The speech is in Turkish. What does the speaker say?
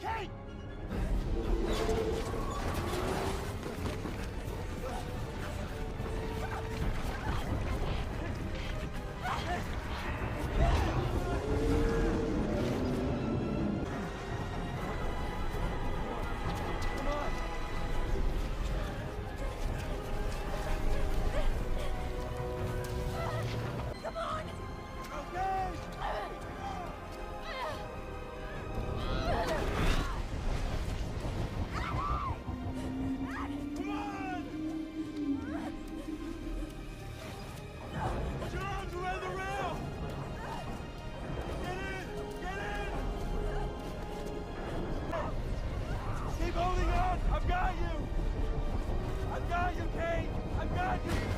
Kate! Keep holding on! I've got you! I've got you, Kate! I've got you!